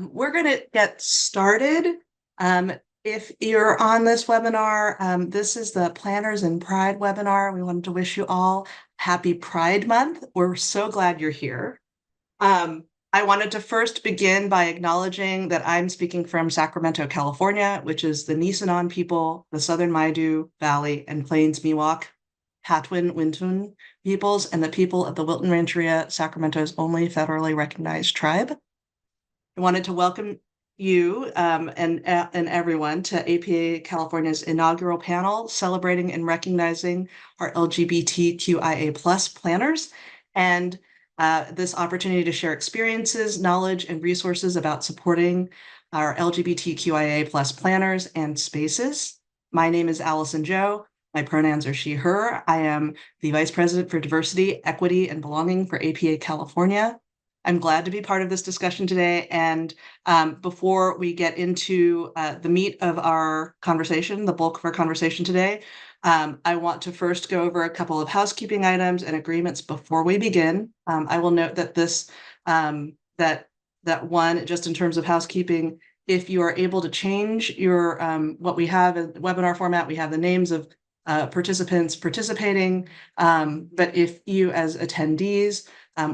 We're going to get started. If you're on this webinar, this is the Planners in Pride webinar. We wanted to wish you all happy Pride Month. We're so glad you're here. I wanted to first begin by acknowledging that I'm speaking from Sacramento, California, which is the Nisenan people, the Southern Maidu Valley and Plains Miwok, Patwin Wintun peoples, and the people of the Wilton Rancheria, Sacramento's only federally recognized tribe. I wanted to welcome you and everyone to APA California's inaugural panel celebrating and recognizing our LGBTQIA+ planners and this opportunity to share experiences, knowledge, and resources about supporting our LGBTQIA+ planners and spaces. My name is Allison Joe. My pronouns are she, her. I am the Vice President for Diversity, Equity, and Belonging for APA California. I'm glad to be part of this discussion today. And before we get into the meat of our conversation, the bulk of our conversation today, I want to first go over a couple of housekeeping items and agreements before we begin. I will note that that one, just in terms of housekeeping, if you are able to change your what we have in webinar format, we have the names of participants participating, but if you as attendees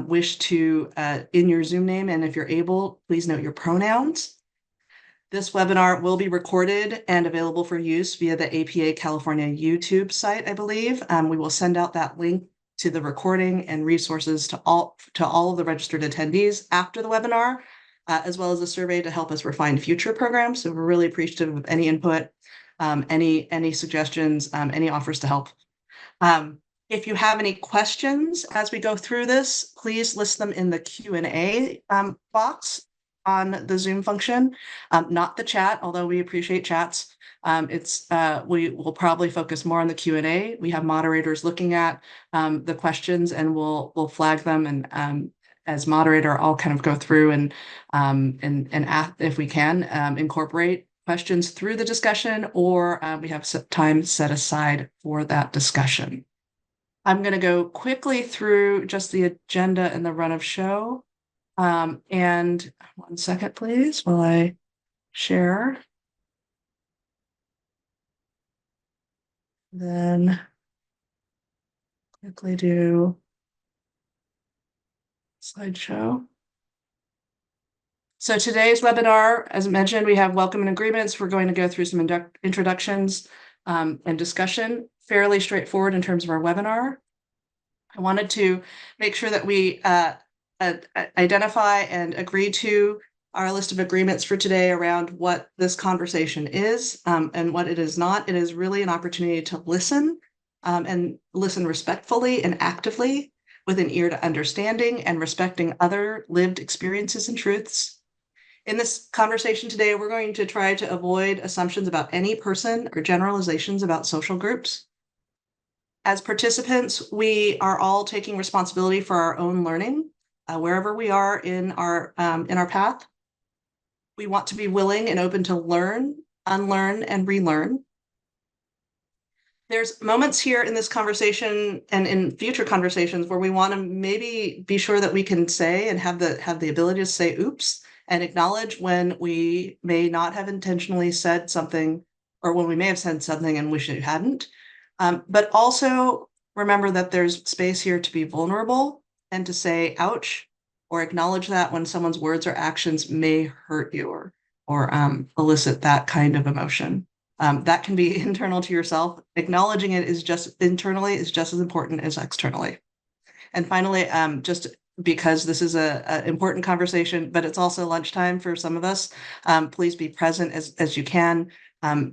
wish to, in your Zoom name, and if you're able, please note your pronouns. This webinar will be recorded and available for use via the APA California YouTube site, I believe. We will send out that link to the recording and resources to all of the registered attendees after the webinar, as well as a survey to help us refine future programs. So we're really appreciative of any input, any suggestions, any offers to help. If you have any questions as we go through this, please list them in the Q&A box on the Zoom function, not the chat, although we appreciate chats. We will probably focus more on the Q&A. We have moderators looking at the questions, and we'll flag them. And as moderator, I'll kind of go through and if we can incorporate questions through the discussion, or we have time set aside for that discussion. I'm going to go quickly through just the agenda and the run of show. And one second, please, while I share. Then quickly do slideshow. So today's webinar, as mentioned, we have welcome and agreements. We're going to go through some introductions and discussion, fairly straightforward in terms of our webinar. I wanted to make sure that we identify and agree to our list of agreements for today around what this conversation is and what it is not. It is really an opportunity to listen and listen respectfully and actively with an ear to understanding and respecting other lived experiences and truths. In this conversation today, we're going to try to avoid assumptions about any person or generalizations about social groups. As participants, we are all taking responsibility for our own learning, wherever we are in our path. We want to be willing and open to learn, unlearn, and relearn. There's moments here in this conversation and in future conversations where we want to maybe be sure that we can say and have the ability to say oops and acknowledge when we may not have intentionally said something, or when we may have said something and wish it hadn't. But also remember that there's space here to be vulnerable and to say ouch, or acknowledge that when someone's words or actions may hurt you or elicit that kind of emotion. That can be internal to yourself. Acknowledging it is just internally is just as important as externally. And finally, just because this is an important conversation, but it's also lunchtime for some of us, please be present as you can.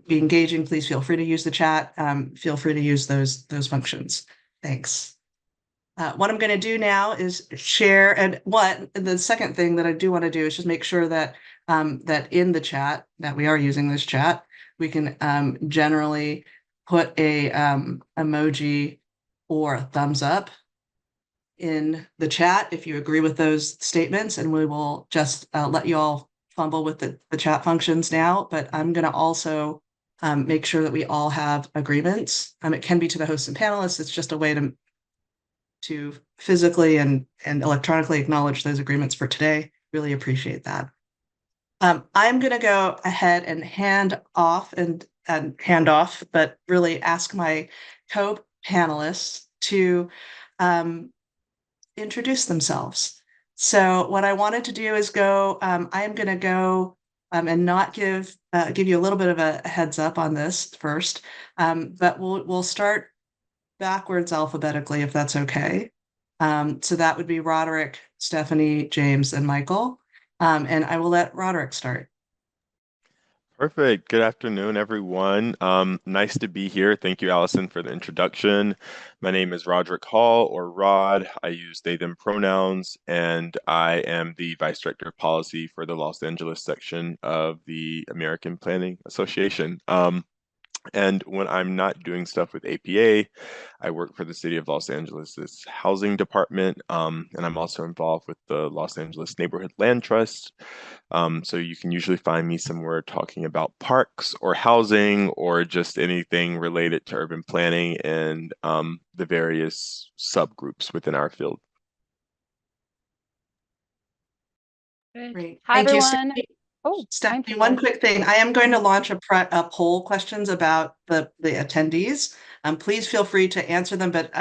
Be engaging. Please feel free to use the chat. Feel free to use those functions. Thanks. What I'm going to do now is share, and the second thing that I do want to do is just make sure that that in the chat, that we are using this chat, we can generally put a emoji or a thumbs up in the chat if you agree with those statements, and we will just let you all fumble with the chat functions now, but I'm going to also make sure that we all have agreements. It can be to the hosts and panelists. It's just a way to physically and electronically acknowledge those agreements for today. Really appreciate that. I'm going to go ahead and hand off, but really ask my co-panelists to introduce themselves. So what I wanted to do is I am going to go and not give you a little bit of a heads up on this first, but we'll start backwards alphabetically if that's okay. So that would be Roderick, Stephanie, James, and Michael. And I will let Roderick start. Perfect. Good afternoon, everyone. Nice to be here. Thank you, Allison, for the introduction. My name is Roderick Hall, or Rod. I use they, them pronouns, and I am the Vice Director of Policy for the Los Angeles section of the American Planning Association. And when I'm not doing stuff with APA, I work for the City of Los Angeles's housing department, and I'm also involved with the Los Angeles Neighborhood Land Trust. So you can usually find me somewhere talking about parks or housing or just anything related to urban planning and the various subgroups within our field. Great. Hi, Thank you, everyone. Stephanie. Oh, Stephanie, one quick thing. I am going to launch a poll questions about the attendees. Please feel free to answer them, but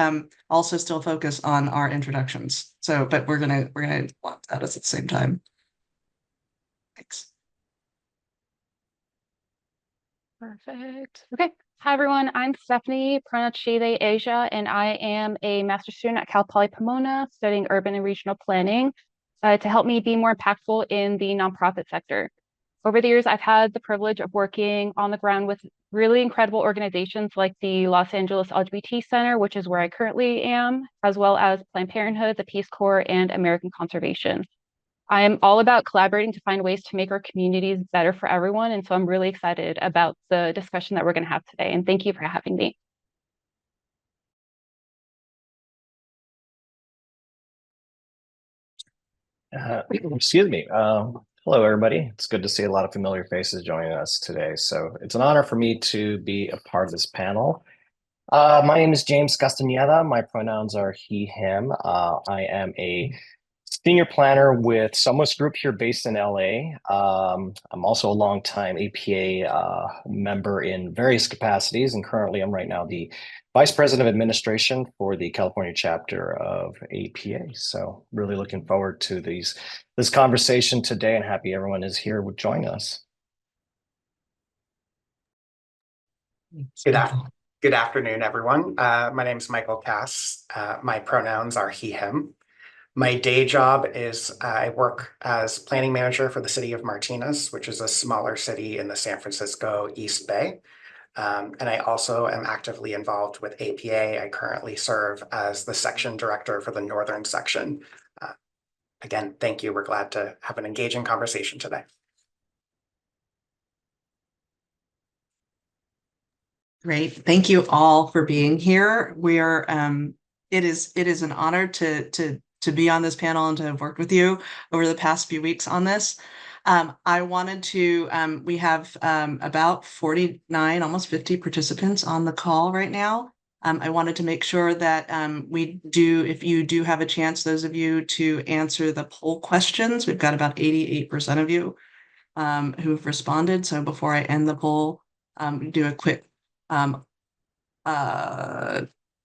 also still focus on our introductions. So, but we're gonna launch that at the same time. Thanks. Perfect. Okay. Hi, everyone. I'm Stephanie, pronouns she, they, Asia, and I am a master's student at Cal Poly Pomona studying urban and regional planning to help me be more impactful in the nonprofit sector. Over the years, I've had the privilege of working on the ground with really incredible organizations like the Los Angeles LGBT Center, which is where I currently am, as well as Planned Parenthood, the Peace Corps, and American Conservation. I am all about collaborating to find ways to make our communities better for everyone. And so I'm really excited about the discussion that we're going to have today. And thank you for having me. Excuse me. Hello, everybody. It's good to see a lot of familiar faces joining us today. So it's an honor for me to be a part of this panel. My name is James Castañeda. My pronouns are he, him. I am a senior planner with Somos Group here based in LA. I'm also a longtime APA member in various capacities, and currently I'm right now the Vice President of Administration for the California chapter of APA. So really looking forward to this conversation today and happy everyone is here to join us. Good afternoon, everyone. My name is Michael Cass. My pronouns are he, him. My day job is I work as planning manager for the city of Martinez, which is a smaller city in the San Francisco East Bay. And I also am actively involved with APA. I currently serve as the section director for the Northern section. Again, thank you. We're glad to have an engaging conversation today. Great. Thank you all for being here. We are it is an honor to be on this panel and to have worked with you over the past few weeks on this. I wanted to we have about 49, almost 50 participants on the call right now. I wanted to make sure that if you do have a chance, those of you to answer the poll questions. We've got about 88% of you who've responded. So before I end the poll, do a quick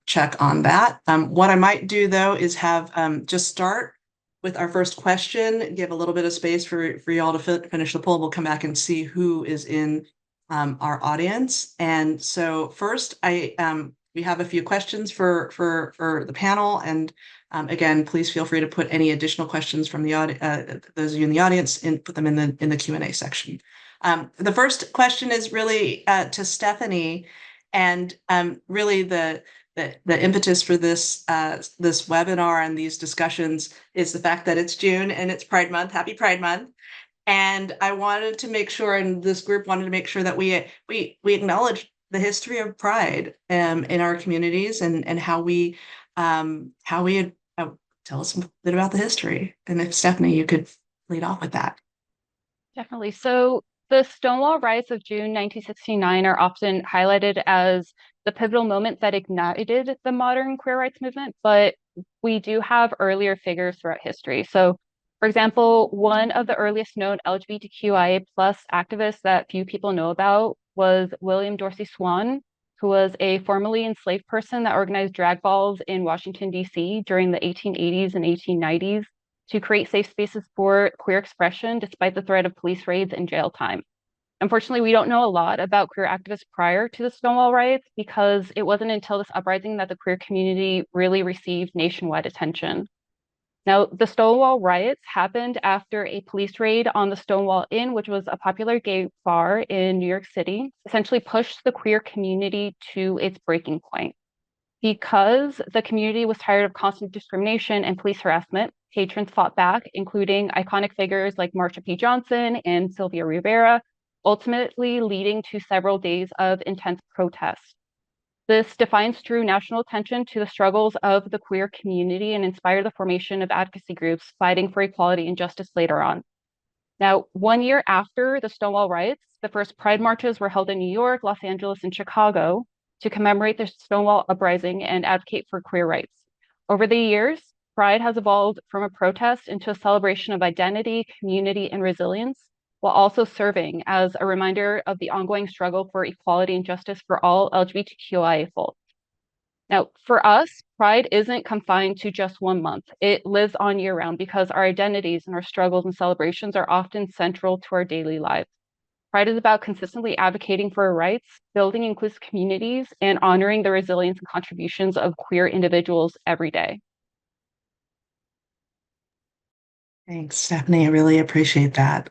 check on that. What I might do though is have just start with our first question, give a little bit of space for y'all to finish the poll. We'll come back and see who is in our audience. And so first, we have a few questions for the panel. And again, please feel free to put any additional questions from the audience, those of you in the audience, and put them in the Q&A section. The first question is really to Stephanie, and really the impetus for this webinar and these discussions is the fact that it's June and it's Pride Month. Happy Pride Month! And I wanted to make sure, and this group wanted to make sure that we acknowledge the history of Pride in our communities and how we tell us a bit about the history. And if Stephanie, you could lead off with that. Definitely. So the Stonewall riots of June 1969 are often highlighted as the pivotal moment that ignited the modern queer rights movement, but we do have earlier figures throughout history. So For example, one of the earliest known LGBTQIA plus activists that few people know about was William Dorsey Swann, who was a formerly enslaved person that organized drag balls in Washington, D.C. during the 1880s and 1890s to create safe spaces for queer expression despite the threat of police raids and jail time. Unfortunately, we don't know a lot about queer activists prior to the Stonewall riots because it wasn't until this uprising that the queer community really received nationwide attention. Now, the Stonewall riots happened after a police raid on the Stonewall Inn, which was a popular gay bar in New York City, essentially pushed the queer community to its breaking point. Because the community was tired of constant discrimination and police harassment, patrons fought back, including iconic figures like Marsha P. Johnson and Sylvia Rivera, ultimately leading to several days of intense protest. This defiance drew national attention to the struggles of the queer community and inspired the formation of advocacy groups fighting for equality and justice later on. Now, 1 year after the Stonewall riots, the first Pride marches were held in New York, Los Angeles, and Chicago to commemorate the Stonewall uprising and advocate for queer rights. Over the years, Pride has evolved from a protest into a celebration of identity, community, and resilience, while also serving as a reminder of the ongoing struggle for equality and justice for all LGBTQIA folks. Now, for us, Pride isn't confined to just 1 month. It lives on year round because our identities and our struggles and celebrations are often central to our daily lives. Pride is about consistently advocating for our rights, building inclusive communities, and honoring the resilience and contributions of queer individuals every day. Thanks, Stephanie. I really appreciate that.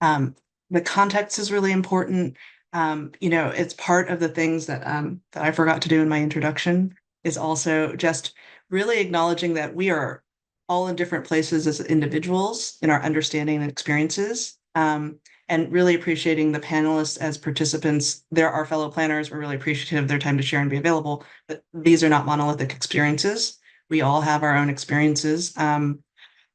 The context is really important. It's part of the things that I forgot to do in my introduction is also just really acknowledging that we are all in different places as individuals in our understanding and experiences, and really appreciating the panelists as participants. They're our fellow planners. We're really appreciative of their time to share and be available, but these are not monolithic experiences. We all have our own experiences.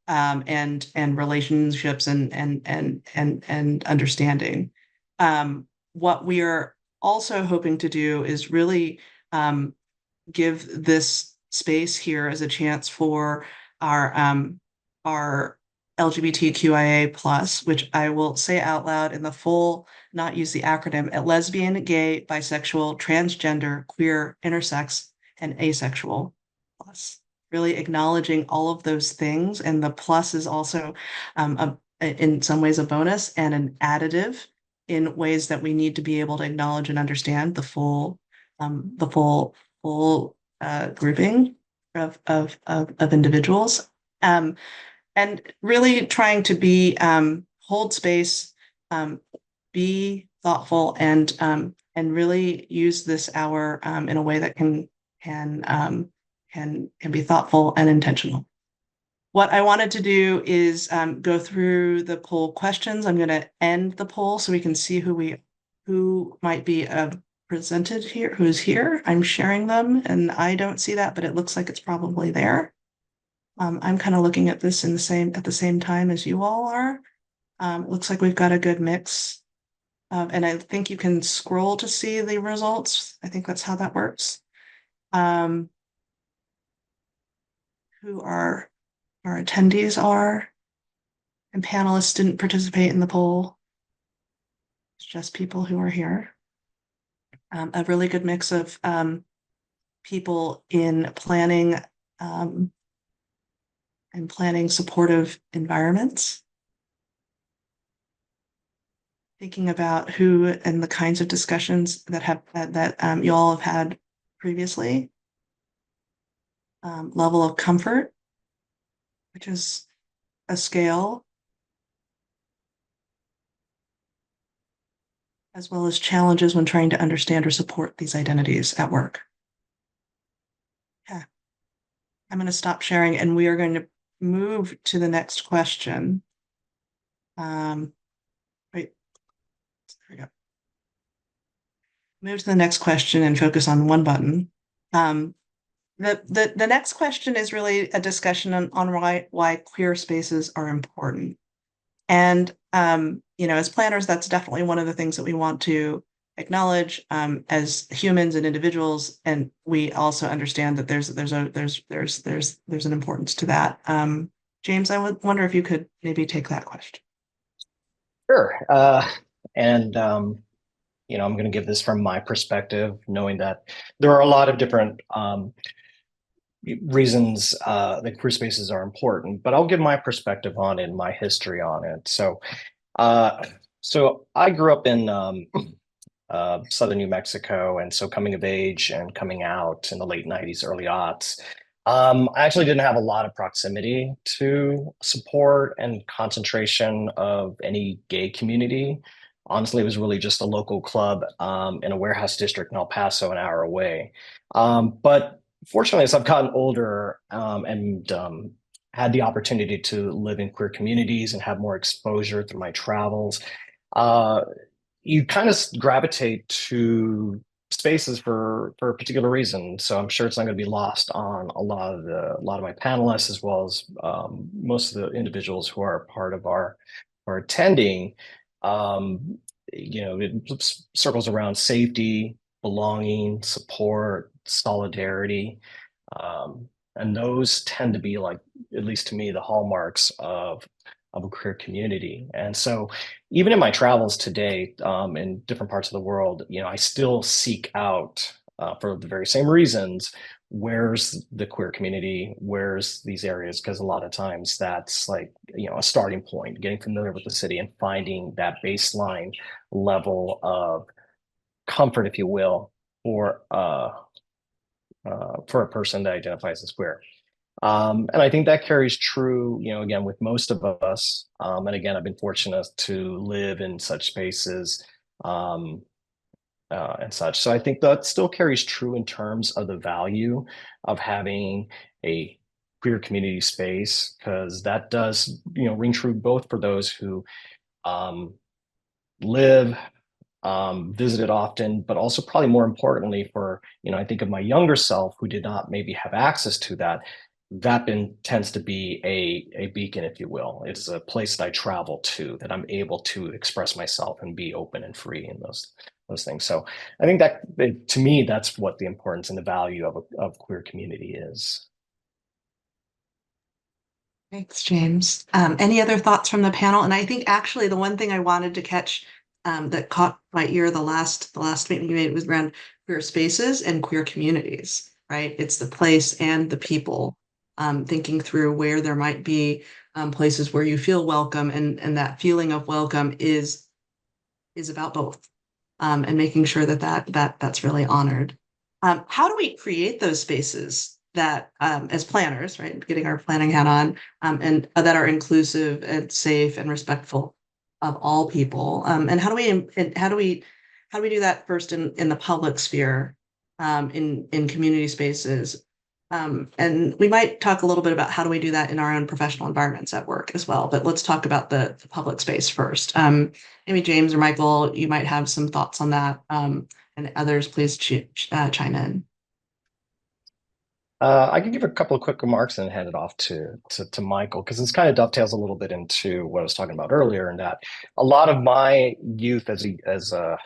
And relationships and understanding. What we are also hoping to do is really give this space here as a chance for our LGBTQIA plus, which I will say out loud in the full, not use the acronym, at lesbian, gay, bisexual, transgender, queer, intersex, and asexual plus. Really acknowledging all of those things, and the plus is also in some ways a bonus and an additive in ways that we need to be able to acknowledge and understand the full grouping of individuals, and really trying to be hold space, be thoughtful, and really use this hour in a way that can be thoughtful and intentional. What I wanted to do is go through the poll questions. I'm going to end the poll so we can see who might be presented here, who's here. I'm sharing them, and I don't see that, but it looks like it's probably there. I'm kind of looking at this at the same time as you all are. It looks like we've got a good mix, and I think you can scroll to see the results. I think that's how that works. Who our attendees are, and panelists didn't participate in the poll. It's just people who are here. A really good mix of people in planning and planning supportive environments. Thinking about who and the kinds of discussions that you all have had previously. Level of comfort, which is a scale, as well as challenges when trying to understand or support these identities at work. Okay, I'm going to stop sharing, and we are going to move to the next question. There we go. Move to the next question and focus on one button. The next question is really a discussion on why queer spaces are important. And, as planners, that's definitely one of the things that we want to acknowledge as humans and individuals. And we also understand that there's an importance to that James, I would wonder if you could maybe take that question. Sure. And I'm going to give this from my perspective, knowing that there are a lot of different reasons that queer spaces are important, but I'll give my perspective on it and my history on it. So I grew up in southern New Mexico, and so coming of age and coming out in the late 90s, early aughts. I actually didn't have a lot of proximity to support and concentration of any gay community. Honestly, it was really just a local club in a warehouse district in El Paso, an hour away. But fortunately, as I've gotten older and had the opportunity to live in queer communities and have more exposure through my travels, uh, you kind of gravitate to spaces for a particular reason. So I'm sure it's not going to be lost on a lot of my panelists, as well as most of the individuals who are part of our attending. Um, it circles around safety, belonging, support, solidarity. And those tend to be, like, at least to me, the hallmarks of a queer community. And so even in my travels today, in different parts of the world, I still seek out, for the very same reasons, where's the queer community, where's these areas, because a lot of times that's like, a starting point, getting familiar with the city and finding that baseline level of comfort, if you will, for a person that identifies as queer. And I think that carries true, again, with most of us. And again, I've been fortunate to live in such spaces and such. So I think that still carries true in terms of the value of having a queer community space, because that does, ring true both for those who live, visit it often, but also probably more importantly for, I think of my younger self who did not maybe have access to that. That tends to be a beacon, if you will. It's a place that I travel to, that I'm able to express myself and be open and free in those things. So I think that, to me, that's what the importance and the value of queer community is. Thanks, James. Any other thoughts from the panel? And I think actually the one thing I wanted to catch that caught my ear the last statement you made was around queer spaces and queer communities, right? It's the place and the people, thinking through where there might be places where you feel welcome, and that feeling of welcome is about both, and making sure that's really honored. How do we create those spaces that, as planners, right, getting our planning hat on, and that are inclusive and safe and respectful of all people? And how do we do that first in the public sphere, in community spaces? And we might talk a little bit about how do we do that in our own professional environments at work as well. But let's talk about the public space first. Maybe James or Michael, you might have some thoughts on that. And others, please chime in. I can give a couple of quick remarks and then hand it off to Michael, because this kind of dovetails a little bit into what I was talking about earlier, and that a lot of my youth as a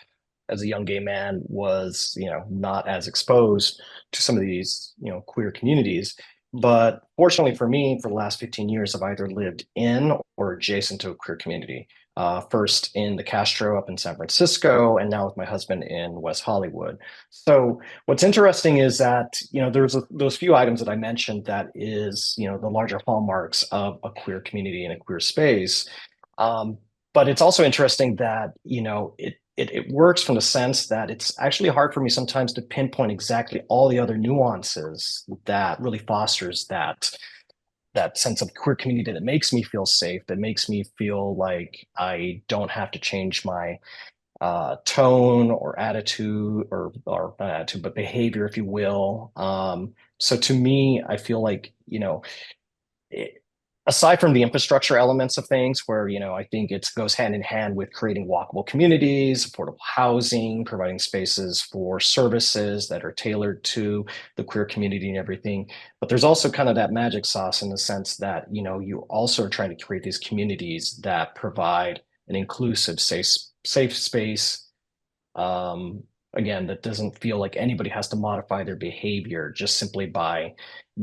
young gay man was, not as exposed to some of these, queer communities. But fortunately for me, for the last 15 years, I've either lived in or adjacent to a queer community. First in the Castro up in San Francisco, and now with my husband in West Hollywood. So what's interesting is that, there's those few items that I mentioned that is, the larger hallmarks of a queer community and a queer space. But it's also interesting that, it works from the sense that it's actually hard for me sometimes to pinpoint exactly all the other nuances that really fosters that sense of queer community, that makes me feel safe, that makes me feel like I don't have to change my tone or attitude, or not attitude, but behavior, if you will. So to me, I feel like, aside from the infrastructure elements of things, where, I think it goes hand in hand with creating walkable communities, affordable housing, providing spaces for services that are tailored to the queer community and everything. But there's also kind of that magic sauce in the sense that, you also are trying to create these communities that provide an inclusive, safe space. Again, that doesn't feel like anybody has to modify their behavior just simply by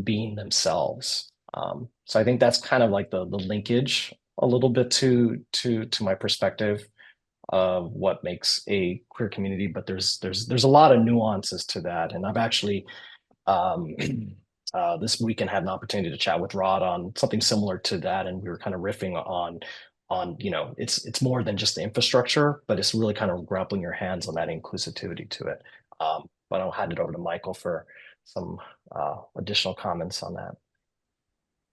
being themselves. So I think that's kind of like the linkage a little bit to my perspective of what makes a queer community, but there's a lot of nuances to that. And I've actually this weekend had an opportunity to chat with Rod on something similar to that, and we were kind of riffing on it's more than just the infrastructure, but it's really kind of grappling your hands on that inclusivity to it. But I'll hand it over to Michael for some additional comments on that.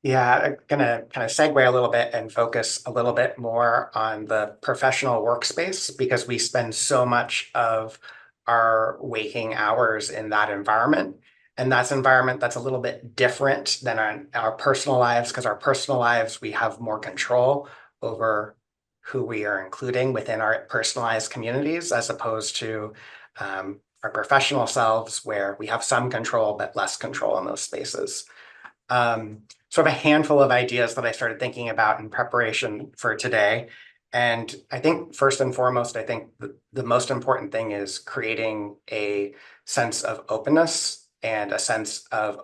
Yeah, I'm gonna kind of segue a little bit and focus a little bit more on the professional workspace, because we spend so much of our waking hours in that environment. And that's an environment that's a little bit different than our personal lives, because our personal lives, we have more control over who we are including within our personalized communities, as opposed to our professional selves, where we have some control, but less control in those spaces. Sort of a handful of ideas that I started thinking about in preparation for today. And I think first and foremost, I think the most important thing is creating a sense of openness and a sense of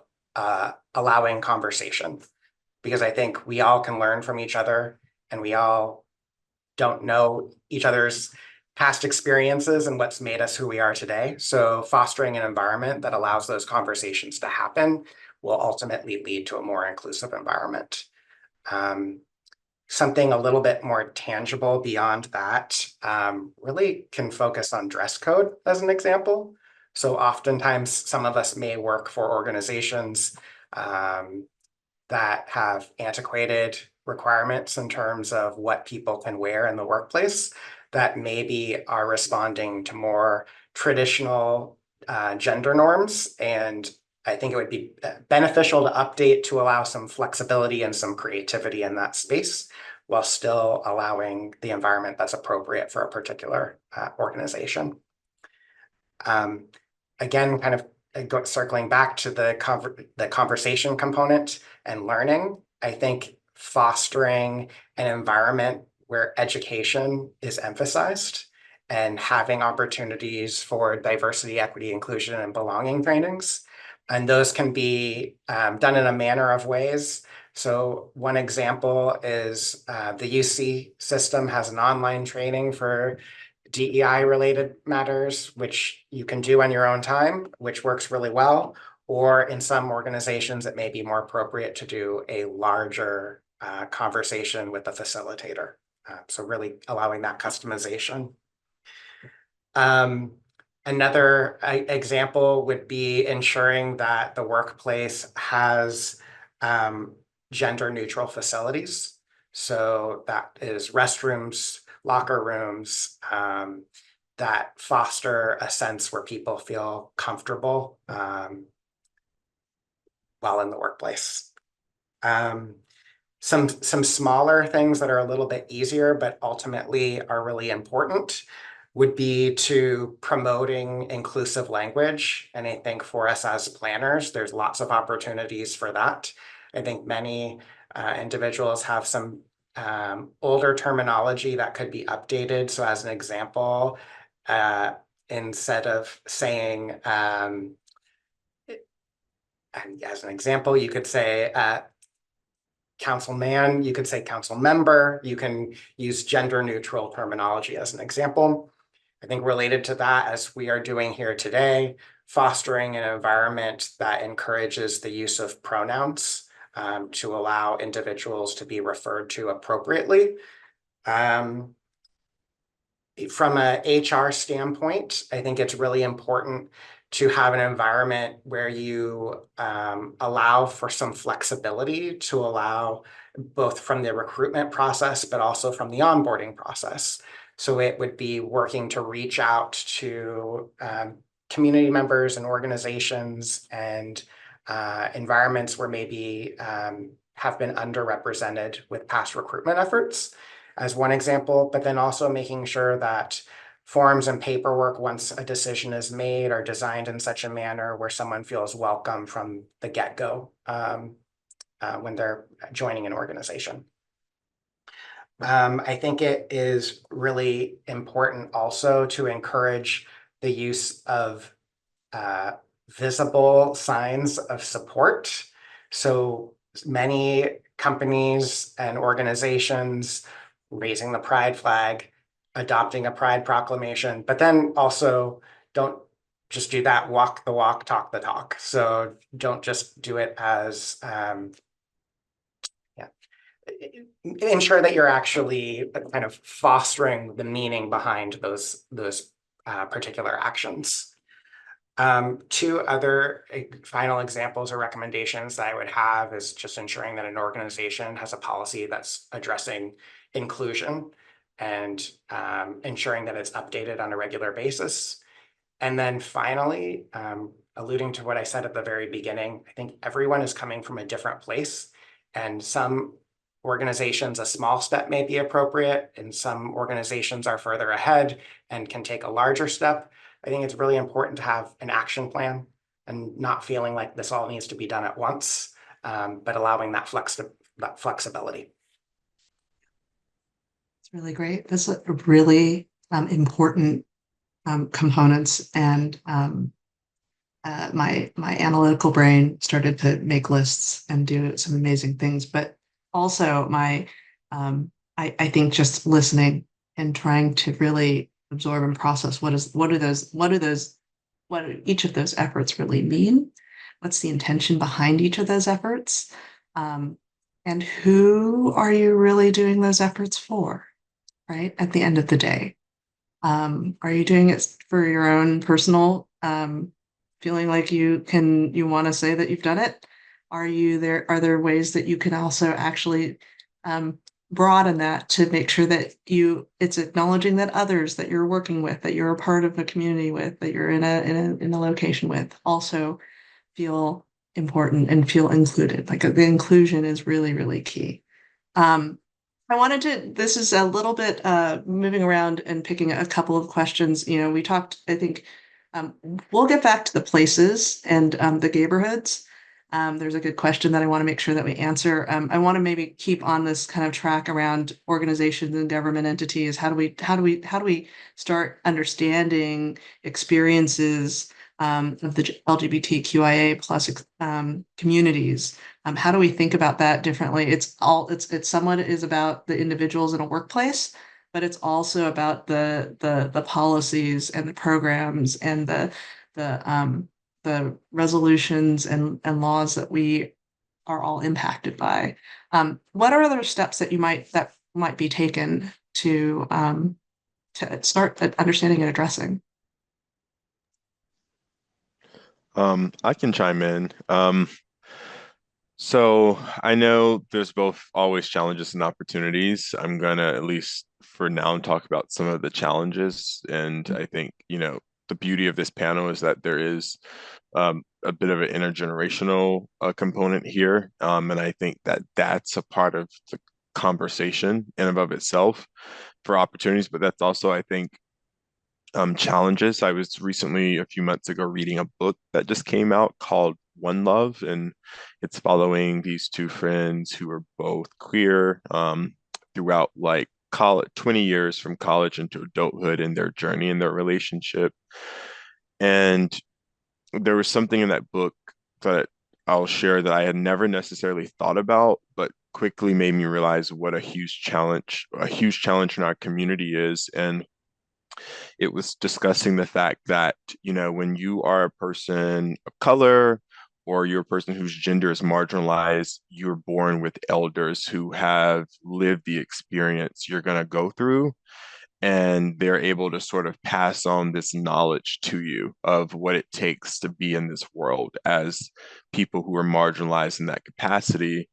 allowing conversation. Because I think we all can learn from each other, and we all don't know each other's past experiences and what's made us who we are today. So fostering an environment that allows those conversations to happen will ultimately lead to a more inclusive environment. Something a little bit more tangible beyond that really can focus on dress code as an example. So oftentimes some of us may work for organizations that have antiquated requirements in terms of what people can wear in the workplace that maybe are responding to more traditional gender norms. And I think it would be beneficial to update to allow some flexibility and some creativity in that space, while still allowing the environment that's appropriate for a particular organization. Again, kind of circling back to the conversation component and learning, I think fostering an environment where education is emphasized and having opportunities for diversity, equity, inclusion, and belonging trainings. And those can be done in a manner of ways. So one example is the UC system has an online training for DEI related matters, which you can do on your own time, which works really well. Or in some organizations, it may be more appropriate to do a larger conversation with the facilitator. So really allowing that customization. Another example would be ensuring that the workplace has gender neutral facilities. So that is restrooms, locker rooms, that foster a sense where people feel comfortable while in the workplace. Some smaller things that are a little bit easier, but ultimately are really important, would be to promoting inclusive language. And I think for us as planners, there's lots of opportunities for that. I think many individuals have some older terminology that could be updated. So as an example, instead of saying, and as an example, you could say councilman, you could say council member, you can use gender neutral terminology as an example. I think related to that, as we are doing here today, fostering an environment that encourages the use of pronouns to allow individuals to be referred to appropriately. From an HR standpoint, I think it's really important to have an environment where you allow for some flexibility to allow both from the recruitment process, but also from the onboarding process. So it would be working to reach out to community members and organizations and environments where maybe have been underrepresented with past recruitment efforts as one example, but then also making sure that forms and paperwork, once a decision is made, are designed in such a manner where someone feels welcome from the get-go when they're joining an organization. I think it is really important also to encourage the use of visible signs of support. So many companies and organizations raising the pride flag, adopting a pride proclamation, but then also don't just do that, walk the walk, talk the talk. So don't just do it as ensure that you're actually kind of fostering the meaning behind those particular actions. Two other final examples or recommendations that I would have is just ensuring that an organization has a policy that's addressing inclusion and ensuring that it's updated on a regular basis. And then finally, alluding to what I said at the very beginning, I think everyone is coming from a different place, and some organizations, a small step may be appropriate, and some organizations are further ahead and can take a larger step. I think it's really important to have an action plan and not feeling like this all needs to be done at once, but allowing that flexibility. It's really great. That's a really important components, and my analytical brain started to make lists and do some amazing things. But also I think just listening and trying to really absorb and process what do each of those efforts really mean? What's the intention behind each of those efforts? And who are you really doing those efforts for, right? At the end of the day. Are you doing it for your own personal feeling like you want to say that you've done it? Are there ways that you can also actually broaden that to make sure that it's acknowledging that others that you're working with, that you're a part of a community with, that you're in a location with, also feel important and feel included. Like the inclusion is really, really key. This is a little bit moving around and picking a couple of questions. We talked, I think, we'll get back to the places and the neighborhoods. There's a good question that I want to make sure that we answer. I want to maybe keep on this kind of track around organizations and government entities. How do we start understanding experiences of the LGBTQIA plus communities? How do we think about that differently? It's somewhat is about the individuals in a workplace, but it's also about the policies and the programs and the resolutions and laws that we are all impacted by. What are other steps that might be taken to start understanding and addressing? I can chime in. So I know there's both always challenges and opportunities. I'm gonna, at least for now, talk about some of the challenges. And I think, the beauty of this panel is that there is a bit of an intergenerational component here. And I think that that's a part of the conversation in and of itself for opportunities, but that's also, I think, challenges. I was recently, a few months ago, reading a book that just came out called One Love, and it's following these two friends who are both queer throughout like college, 20 years from college into adulthood, and their journey and their relationship. And there was something in that book that I'll share that I had never necessarily thought about, but quickly made me realize what a huge challenge in our community is. And it was discussing the fact that, when you are a person of color or you're a person whose gender is marginalized, you're born with elders who have lived the experience you're going to go through. And they're able to sort of pass on this knowledge to you of what it takes to be in this world as people who are marginalized in that capacity.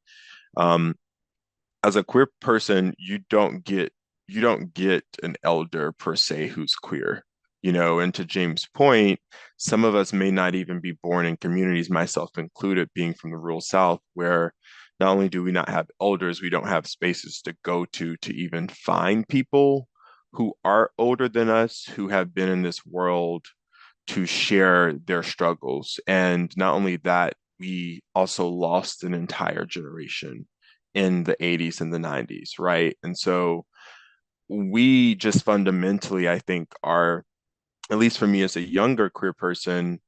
As a queer person, you don't get an elder per se who's queer. And to James' point, some of us may not even be born in communities, myself included, being from the rural South, where not only do we not have elders, we don't have spaces to go to even find people who are older than us, who have been in this world to share their struggles. And not only that, we also lost an entire generation in the 80s and the 90s, right? And so we just fundamentally, I think, are, at least for me as a younger queer person,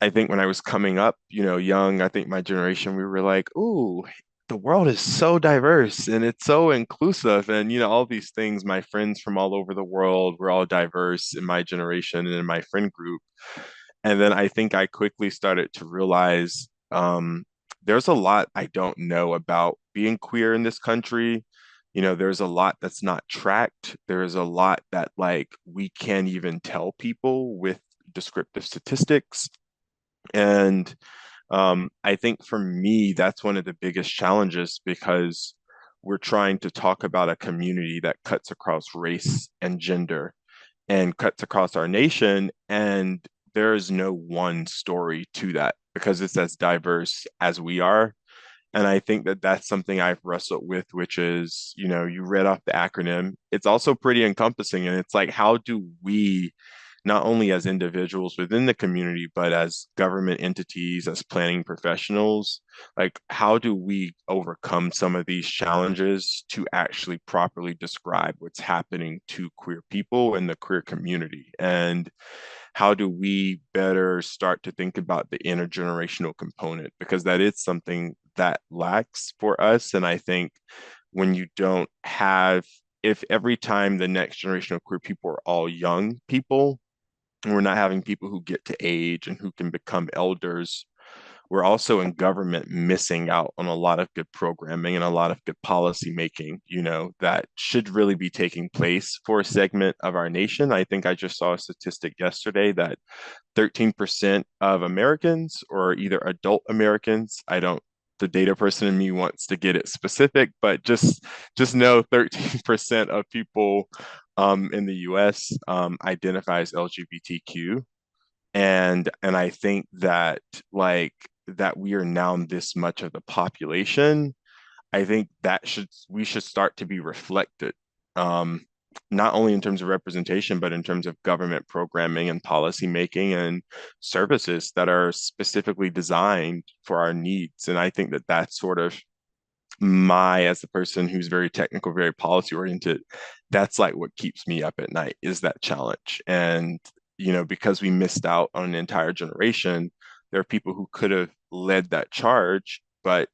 I think when I was coming up, young, I think my generation, we were like, ooh, the world is so diverse and it's so inclusive. And, all these things, my friends from all over the world were all diverse in my generation and in my friend group. And then I think I quickly started to realize there's a lot I don't know about being queer in this country. There's a lot that's not tracked. There's a lot that like we can't even tell people with descriptive statistics. And I think for me, that's one of the biggest challenges because we're trying to talk about a community that cuts across race and gender and cuts across our nation. And there is no one story to that because it's as diverse as we are. And I think that that's something I've wrestled with, which is, you read off the acronym. It's also pretty encompassing. And it's like, how do we, not only as individuals within the community, but as government entities, as planning professionals, like, how do we overcome some of these challenges to actually properly describe what's happening to queer people in the queer community? And how do we better start to think about the intergenerational component? Because that is something that lacks for us. And I think when you don't have, if every time the next generation of queer people are all young people, and we're not having people who get to age and who can become elders, we're also in government missing out on a lot of good programming and a lot of good policy making, that should really be taking place for a segment of our nation. I think I just saw a statistic yesterday that 13% of Americans, or either adult Americans, the data person in me wants to get it specific, but just know 13% of people in the US identify as LGBTQ. And I think that like that we are now this much of the population. I think that we should start to be reflected, um, not only in terms of representation, but in terms of government programming and policy making and services that are specifically designed for our needs. And I think that that's sort of as a person who's very technical, very policy oriented, that's like what keeps me up at night is that challenge. And, because we missed out on an entire generation, there are people who could have led that charge, but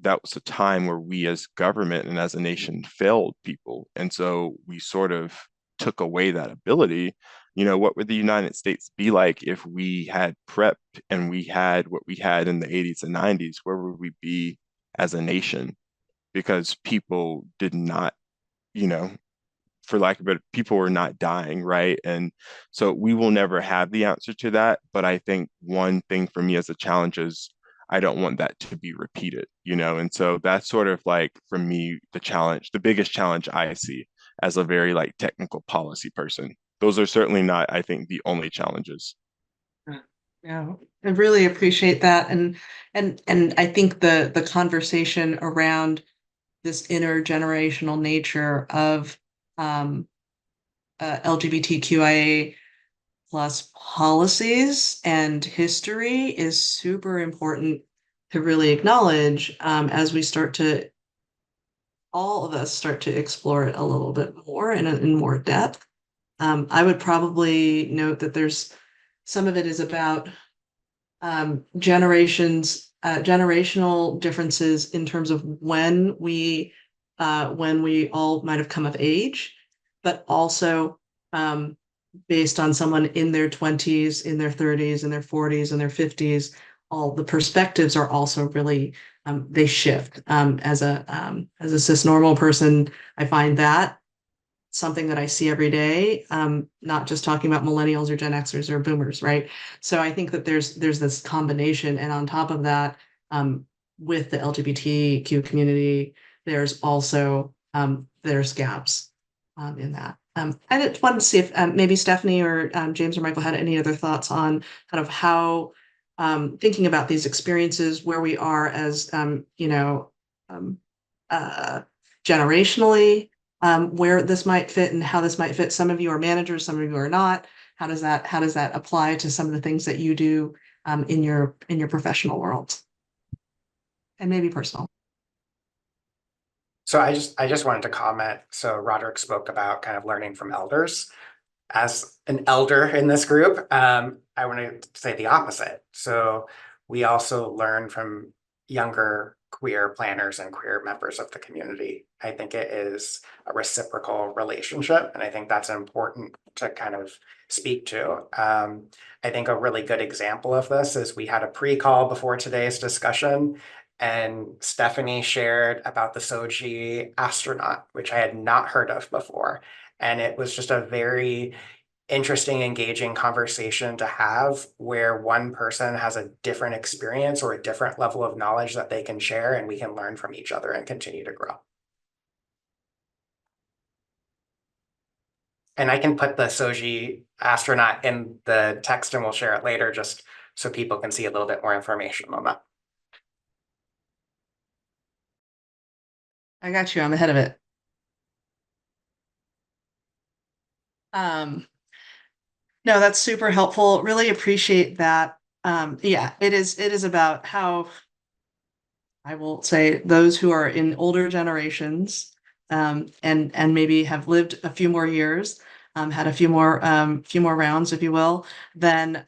that was a time where we as government and as a nation failed people. And so we sort of took away that ability. What would the United States be like if we had prepped and we had what we had in the 80s and 90s? Where would we be as a nation? Because people did not, you know, for lack of better, people were not dying, right? And so we will never have the answer to that. But I think one thing for me as a challenge is I don't want that to be repeated, And so that's sort of like for me the biggest challenge I see as a very like technical policy person. Those are certainly not, I think, the only challenges. Yeah, I really appreciate that. And I think the conversation around this intergenerational nature of um, LGBTQIA plus policies and history is super important to really acknowledge as we all of us start to explore it a little bit more in more depth. I would probably note that there's some of it is about generational differences in terms of when we all might have come of age, but also based on someone in their 20s, in their 30s, in their 40s, in their 50s. All the perspectives are also really they shift. As a cis normal person, I find that something that I see every day, not just talking about millennials or Gen Xers or boomers, right? So I think that there's this combination, and on top of that, with the LGBTQ community, there's also there's gaps in that. I just wanted to see if maybe Stephanie or James or Michael had any other thoughts on kind of how thinking about these experiences, where we are as um, generationally, where this might fit and how this might fit. Some of you are managers, some of you are not. How does that apply to some of the things that you do in your professional world, and maybe personal? So I just wanted to comment. So Roderick spoke about kind of learning from elders. As an elder in this group, I want to say the opposite. So we also learn from younger queer planners and queer members of the community. I think it is a reciprocal relationship, and I think that's important to kind of speak to. I think a really good example of this is we had a pre-call before today's discussion, and Stephanie shared about the Soji astronaut, which I had not heard of before. And it was just a very interesting, engaging conversation to have where one person has a different experience or a different level of knowledge that they can share, and we can learn from each other and continue to grow. And I can put the Soji astronaut in the text and we'll share it later just so people can see a little bit more information on that. I got you. I'm ahead of it. No, that's super helpful. Really appreciate that. Yeah, it is about how I will say those who are in older generations, and maybe have lived a few more years, had a few more rounds, if you will, then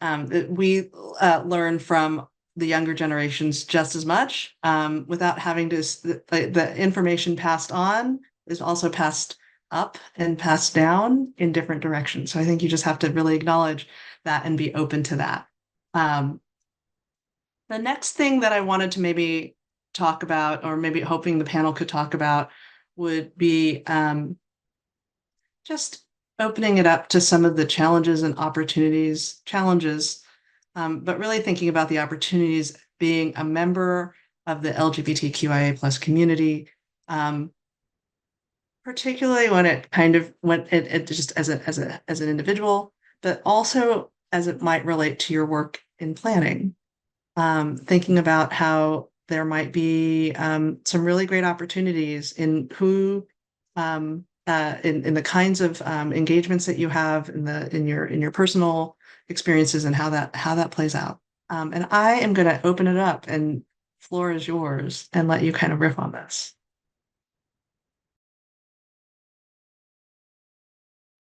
we learn from the younger generations just as much, without having to the information passed on is also passed up and passed down in different directions. So I think you just have to really acknowledge that and be open to that. The next thing that I wanted to maybe talk about, or maybe hoping the panel could talk about, would be just opening it up to some of the challenges and opportunities, but really thinking about the opportunities being a member of the LGBTQIA plus community, particularly when it just as an individual, but also as it might relate to your work in planning. Thinking about how there might be some really great opportunities in in the kinds of engagements that you have in your personal experiences and how that plays out. And I am going to open it up, and floor is yours, and let you kind of riff on this.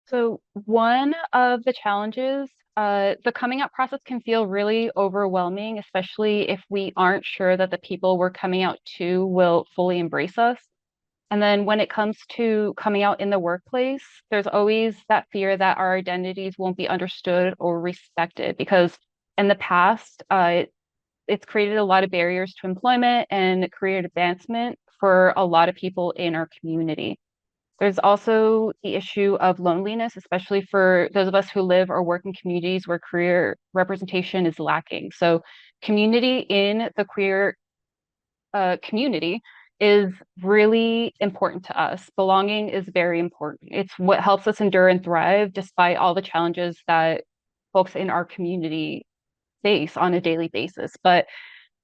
So one of the challenges, the coming out process can feel really overwhelming, especially if we aren't sure that the people we're coming out to will fully embrace us. And then when it comes to coming out in the workplace, there's always that fear that our identities won't be understood or respected, because in the past, it's created a lot of barriers to employment and career advancement for a lot of people in our community. There's also the issue of loneliness, especially for those of us who live or work in communities where career representation is lacking. So community in the queer community is really important to us. Belonging is very important. It's what helps us endure and thrive despite all the challenges that folks in our community face on a daily basis. But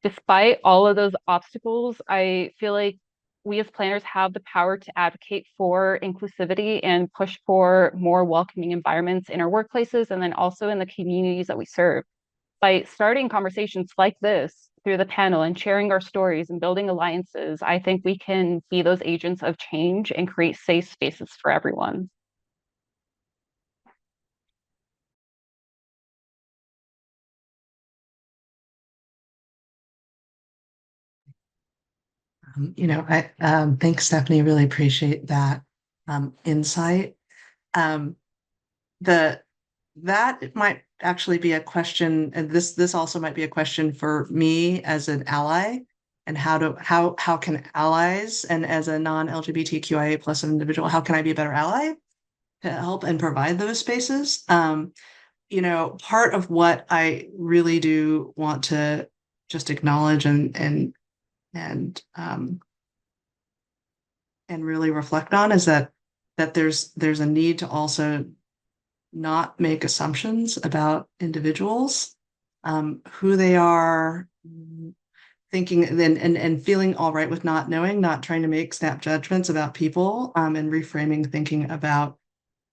despite all of those obstacles, I feel like we as planners have the power to advocate for inclusivity and push for more welcoming environments in our workplaces and then also in the communities that we serve. By starting conversations like this through the panel and sharing our stories and building alliances, I think we can be those agents of change and create safe spaces for everyone. I thanks, Stephanie. Really appreciate that insight. That might actually be a question, and this also might be a question for me as an ally, and how can allies, and as a non-LGBTQIA plus individual, how can I be a better ally to help and provide those spaces? Part of what I really do want to just acknowledge and really reflect on is that there's a need to also not make assumptions about individuals, who they are, thinking and feeling all right with not knowing, not trying to make snap judgments about people, and reframing thinking about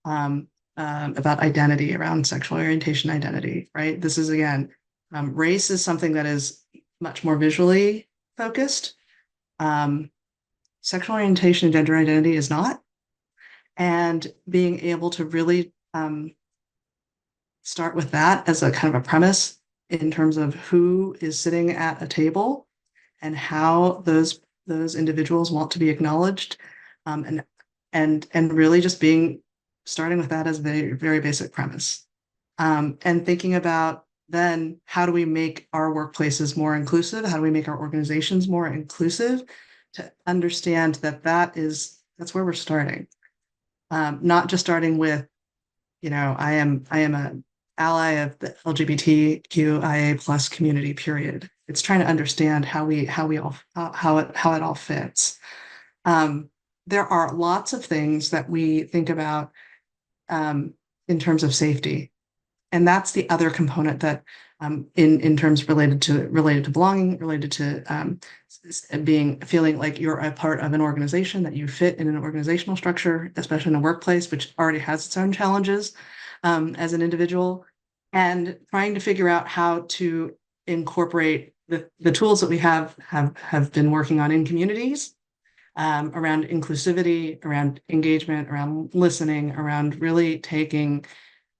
identity, around sexual orientation identity, right? This is again, race is something that is much more visually focused. Sexual orientation and gender identity is not. And being able to really start with that as a kind of a premise in terms of who is sitting at a table and how those individuals want to be acknowledged, and really just starting with that as a very, very basic premise. And thinking about then how do we make our workplaces more inclusive? How do we make our organizations more inclusive? To understand that that's where we're starting. Not just starting with, I am a ally of the LGBTQIA plus community, period. It's trying to understand how it all fits. There are lots of things that we think about in terms of safety. And that's the other component that in terms related to belonging, related to feeling like you're a part of an organization, that you fit in an organizational structure, especially in a workplace, which already has its own challenges as an individual, and trying to figure out how to incorporate the tools that we have been working on in communities around inclusivity, around engagement, around listening, around really taking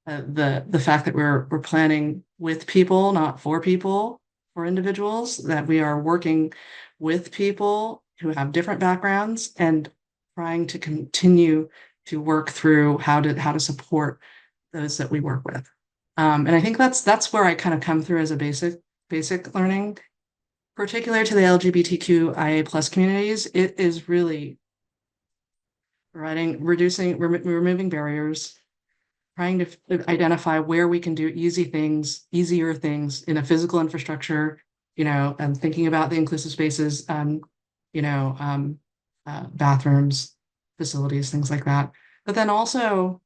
the fact that we're planning with people, not for people, for individuals, that we are working with people who have different backgrounds and trying to continue to work through how to support those that we work with. And I think that's where I kind of come through as a basic learning, particular to the LGBTQIA plus communities. It is really removing barriers, trying to identify where we can do easier things in a physical infrastructure, and thinking about the inclusive spaces, bathrooms, facilities, things like that. But then also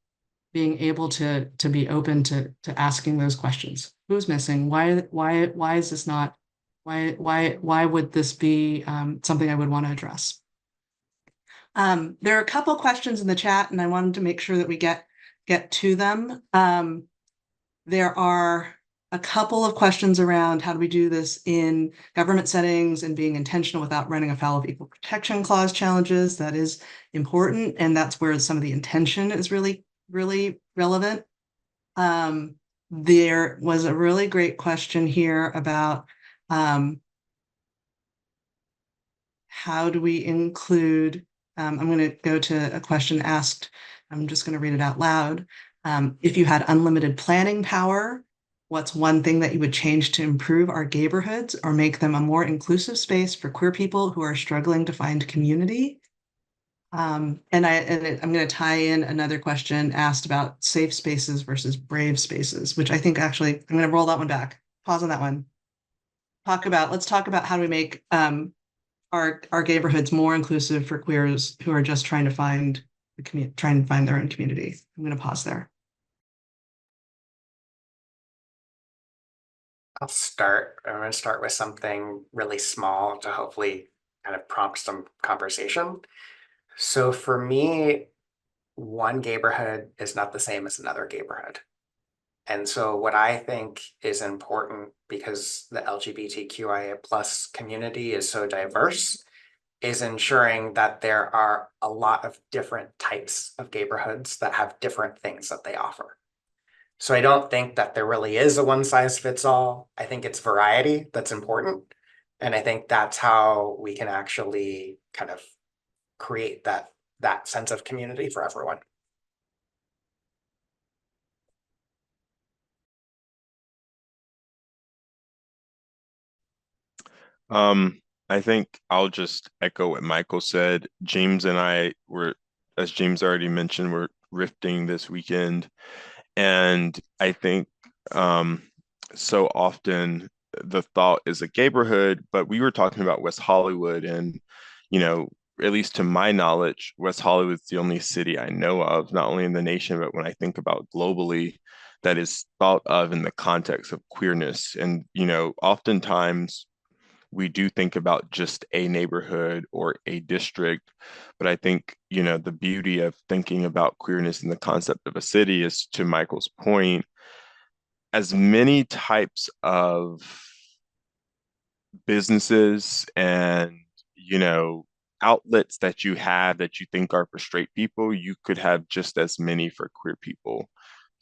being able to be open to asking those questions. Who's missing? Why is this not? Why would this be something I would want to address? There are a couple questions in the chat, and I wanted to make sure that we get to them. There are a couple of questions around how do we do this in government settings and being intentional without running afoul of equal protection clause challenges. That is important, and that's where some of the intention is really, really relevant. There was a really great question here about how do we include, I'm going to go to a question asked, I'm just going to read it out loud. If you had unlimited planning power, what's one thing that you would change to improve our neighborhoods or make them a more inclusive space for queer people who are struggling to find community? I'm going to tie in another question asked about safe spaces versus brave spaces, which I think actually, I'm going to roll that one back. Pause on that one. Let's talk about how do we make our neighborhoods more inclusive for queers who are just trying to find their own community. I'm going to pause there. I'm going to start with something really small to hopefully kind of prompt some conversation. So for me, one neighborhood is not the same as another neighborhood. And so what I think is important, because the LGBTQIA plus community is so diverse, is ensuring that there are a lot of different types of neighborhoods that have different things that they offer. So I don't think that there really is a one size fits all. I think it's variety that's important. And I think that's how we can actually kind of create that sense of community for everyone. I think I'll just echo what Michael said. James and I were, as James already mentioned, we're rifting this weekend. And I think so often the thought is a neighborhood, but we were talking about West Hollywood, and at least to my knowledge, West Hollywood is the only city I know of, not only in the nation, but when I think about globally, that is thought of in the context of queerness. And oftentimes we do think about just a neighborhood or a district, but I think the beauty of thinking about queerness in the concept of a city is, to Michael's point, as many types of businesses and outlets that you have that you think are for straight people, you could have just as many for queer people.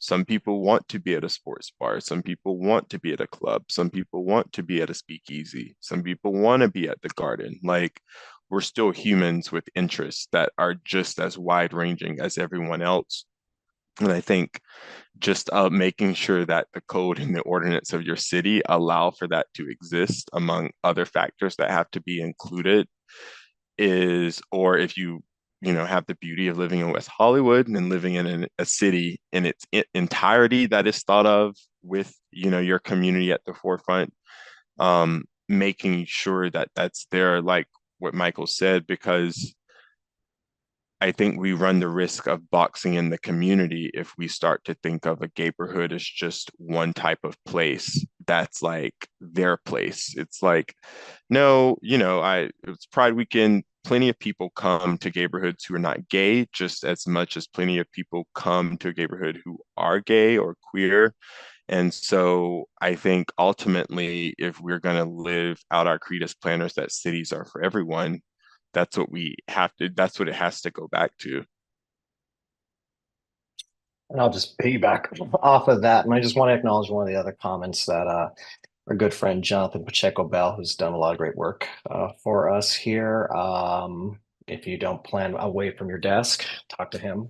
Some people want to be at a sports bar. Some people want to be at a club. Some people want to be at a speakeasy. Some people want to be at the garden. Like, we're still humans with interests that are just as wide ranging as everyone else. And I think just making sure that the code and the ordinance of your city allow for that to exist among other factors that have to be included is, or if you have the beauty of living in West Hollywood and living in a city in its entirety that is thought of with your community at the forefront, making sure that that's there, like what Michael said, because I think we run the risk of boxing in the community if we start to think of a neighborhood as just one type of place that's like their place. It's like, no, it's Pride Weekend. Plenty of people come to neighborhoods who are not gay, just as much as plenty of people come to a neighborhood who are gay or queer. And so I think ultimately, if we're going to live out our creed as planners that cities are for everyone, that's what it has to go back to. And I'll just piggyback off of that. And I just want to acknowledge one of the other comments that our good friend Jonathan Pacheco Bell, who's done a lot of great work for us here. If you don't plan away from your desk, talk to him.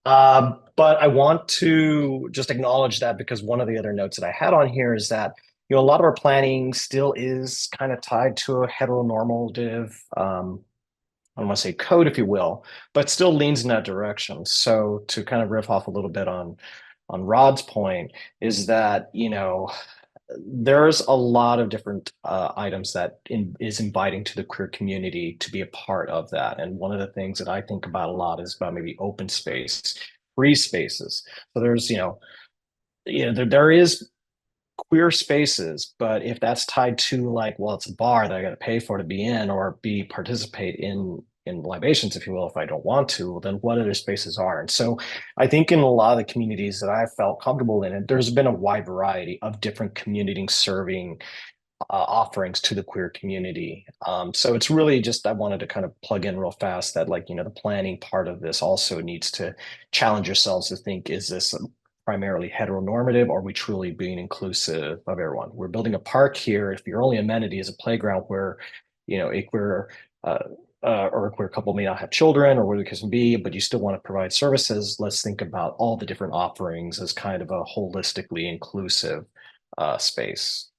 But I want to just acknowledge that, because one of the other notes that I had on here is that a lot of our planning still is kind of tied to a heteronormative, I don't want to say code, if you will, but still leans in that direction. So to kind of riff off a little bit on Rod's point is that, there's a lot of different items that is inviting to the queer community to be a part of that. And one of the things that I think about a lot is about maybe open space, free spaces. So there's, there is queer spaces, but if that's tied to like, well, it's a bar that I got to pay for to be in or participate in libations, if you will, if I don't want to, well, then what other spaces are? And so I think in a lot of the communities that I've felt comfortable in, there's been a wide variety of different community serving offerings to the queer community. So it's really just, I wanted to kind of plug in real fast that, like, the planning part of this also needs to challenge yourselves to think, is this primarily heteronormative, or are we truly being inclusive of everyone? We're building a park here. If your only amenity is a playground where, a queer or a queer couple may not have children, or whatever the case may be, but you still want to provide services, let's think about all the different offerings as kind of a holistically inclusive space.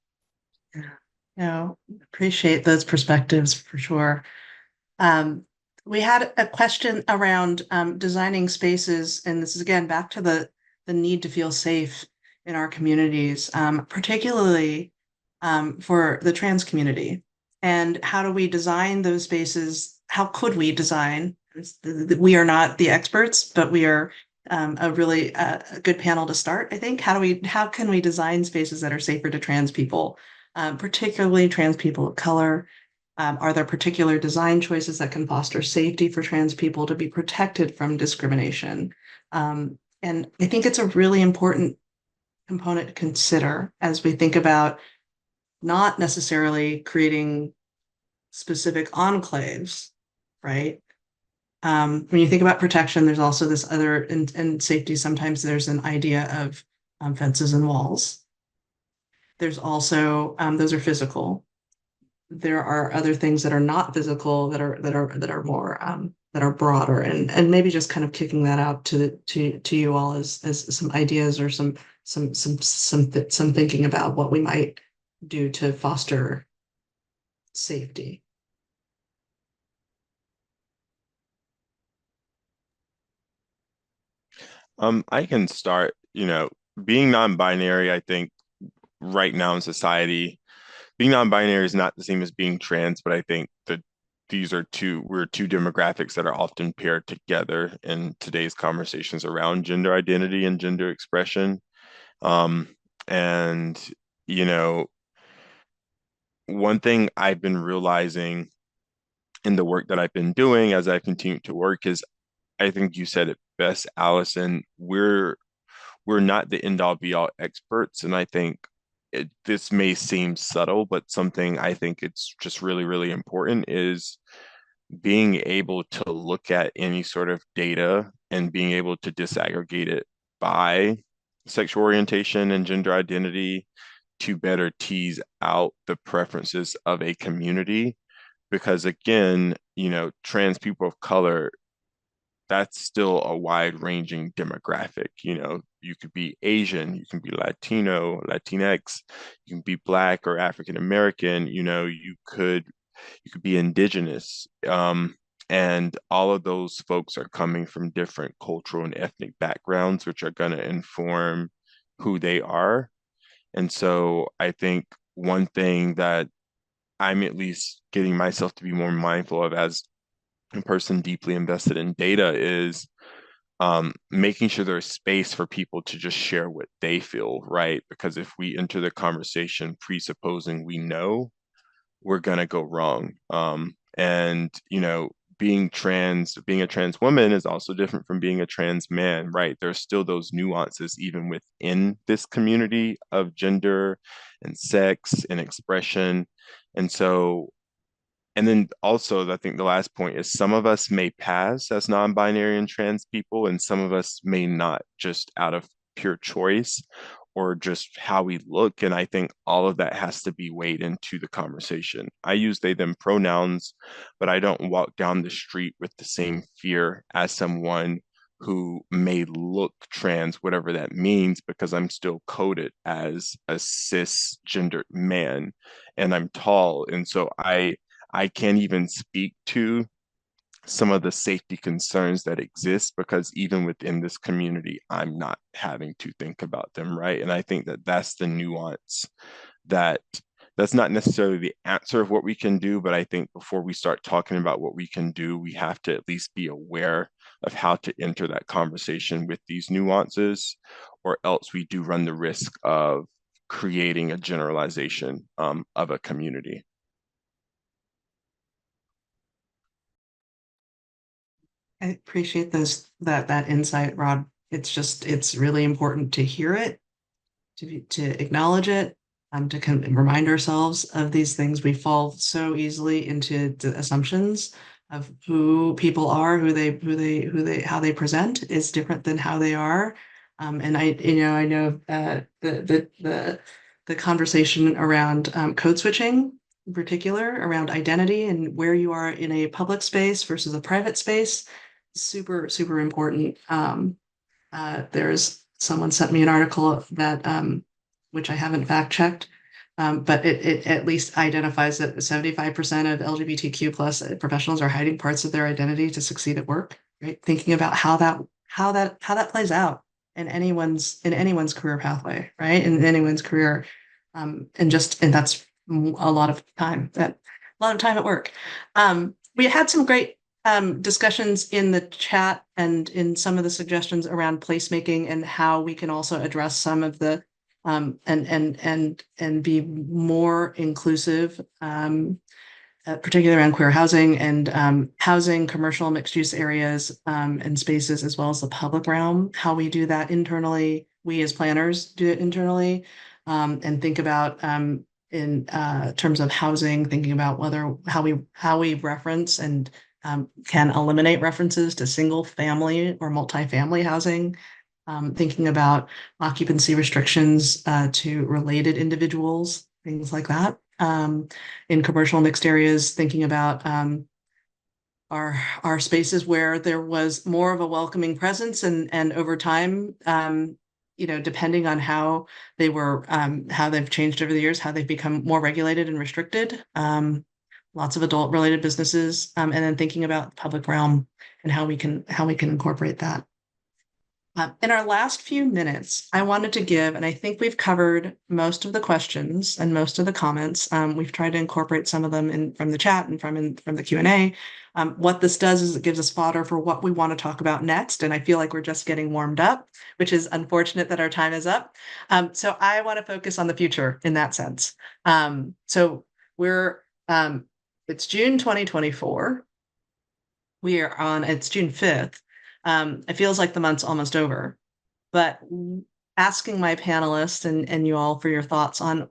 Appreciate those perspectives for sure. We had a question around designing spaces, and this is again back to the need to feel safe in our communities, particularly for the trans community. And how do we design those spaces? How could we design? We are not the experts, but we are a really good panel to start, I think. How can we design spaces that are safer to trans people, particularly trans people of color? Are there particular design choices that can foster safety for trans people to be protected from discrimination? And I think it's a really important component to consider as we think about not necessarily creating specific enclaves, right? When you think about protection, there's also this other, and safety, sometimes there's an idea of fences and walls. There's also, those are physical. There are other things that are not physical that are more that are broader, and maybe just kind of kicking that out to you all as some ideas or some thinking about what we might do to foster safety. I can start, being non-binary, I think right now in society, being non-binary is not the same as being trans, but I think that we're two demographics that are often paired together in today's conversations around gender identity and gender expression. And, one thing I've been realizing in the work that I've been doing as I continue to work is, I think you said it best, Allison, we're not the end all be all experts. And I think this may seem subtle, but something I think it's just really, really important is being able to look at any sort of data and being able to disaggregate it by sexual orientation and gender identity to better tease out the preferences of a community. Because again, trans people of color, that's still a wide ranging demographic. You could be Asian, you can be Latino, Latinx, you can be Black or African American, you could be indigenous. And all of those folks are coming from different cultural and ethnic backgrounds, which are going to inform who they are. And so I think one thing that I'm at least getting myself to be more mindful of as a person deeply invested in data is making sure there's space for people to just share what they feel, right? Because if we enter the conversation presupposing we know, we're gonna go wrong. And being a trans woman is also different from being a trans man, right? There's still those nuances even within this community of gender and sex and expression. And so, and then also, I think the last point is some of us may pass as non-binary and trans people, and some of us may not, just out of pure choice or just how we look. And I think all of that has to be weighed into the conversation. I use they, them pronouns, but I don't walk down the street with the same fear as someone who may look trans, whatever that means, because I'm still coded as a cisgendered man and I'm tall. And so I can't even speak to some of the safety concerns that exist because even within this community, I'm not having to think about them, right? And I think that that's the nuance that that's not necessarily the answer of what we can do, but I think before we start talking about what we can do, we have to at least be aware of how to enter that conversation with these nuances, or else we do run the risk of creating a generalization of a community. I appreciate that insight, Rod. It's really important to hear it, to acknowledge it, to remind ourselves of these things. We fall so easily into the assumptions of who people are, how they present is different than how they are. And I know the conversation around code switching, in particular, around identity and where you are in a public space versus a private space, super, super important. There's someone sent me an article that which I haven't fact checked, but it at least identifies that 75% of LGBTQ plus professionals are hiding parts of their identity to succeed at work. Right, thinking about how that plays out in anyone's career pathway, right, in anyone's career, and that's a lot of time at work. We had some great discussions in the chat and in some of the suggestions around placemaking and how we can also address some of the and be more inclusive, particularly around queer housing and housing, commercial mixed use areas and spaces, as well as the public realm. How we do that internally, we as planners do it internally, and think about in terms of housing, thinking about how we reference and can eliminate references to single family or multifamily housing, thinking about occupancy restrictions to related individuals, things like that. In commercial mixed areas, thinking about our spaces where there was more of a welcoming presence, and over time, depending on how how they've changed over the years, how they've become more regulated and restricted. Lots of adult related businesses, and then thinking about the public realm and how we can incorporate that. In our last few minutes, I wanted to give, and I think we've covered most of the questions and most of the comments. We've tried to incorporate some of them from the chat and from the Q&A. What this does is it gives us fodder for what we want to talk about next, and I feel like we're just getting warmed up, which is unfortunate that our time is up. So I want to focus on the future in that sense. So it's June 2024. It's June 5th. It feels like the month's almost over, but asking my panelists and you all for your thoughts on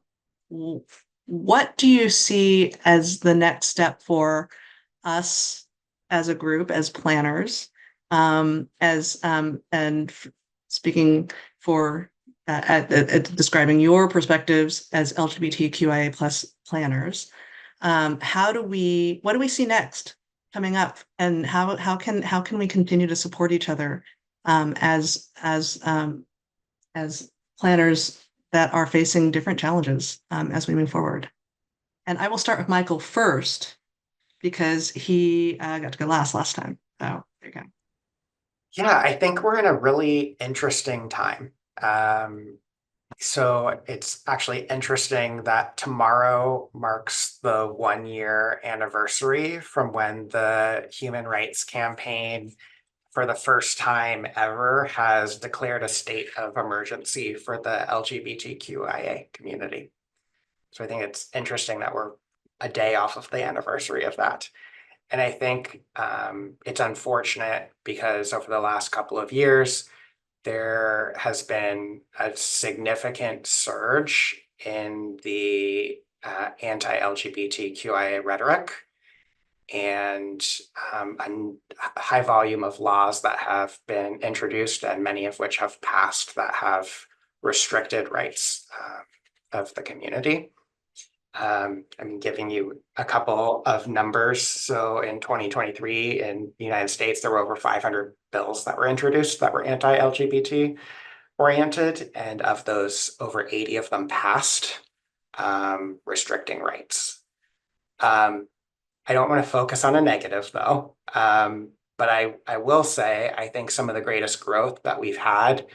what do you see as the next step for us as a group, as planners, and speaking for at describing your perspectives as LGBTQIA plus planners. What do we see next coming up, and how can we continue to support each other as planners that are facing different challenges as we move forward? And I will start with Michael first because he got to go last time. So there you go. Yeah, I think we're in a really interesting time. So it's actually interesting that tomorrow marks the 1 year anniversary from when the Human Rights Campaign, for the first time ever, has declared a state of emergency for the LGBTQIA community. So I think it's interesting that we're a day off of the anniversary of that. And I think it's unfortunate because over the last couple of years, there has been a significant surge in the anti-LGBTQIA rhetoric and a high volume of laws that have been introduced, and many of which have passed, that have restricted rights of the community. I'm giving you a couple of numbers. So in 2023 in the United States, there were over 500 bills that were introduced that were anti-LGBT oriented. And of those, over 80 of them passed, restricting rights. I don't want to focus on a negative though. But I will say, I think some of the greatest growth that we've had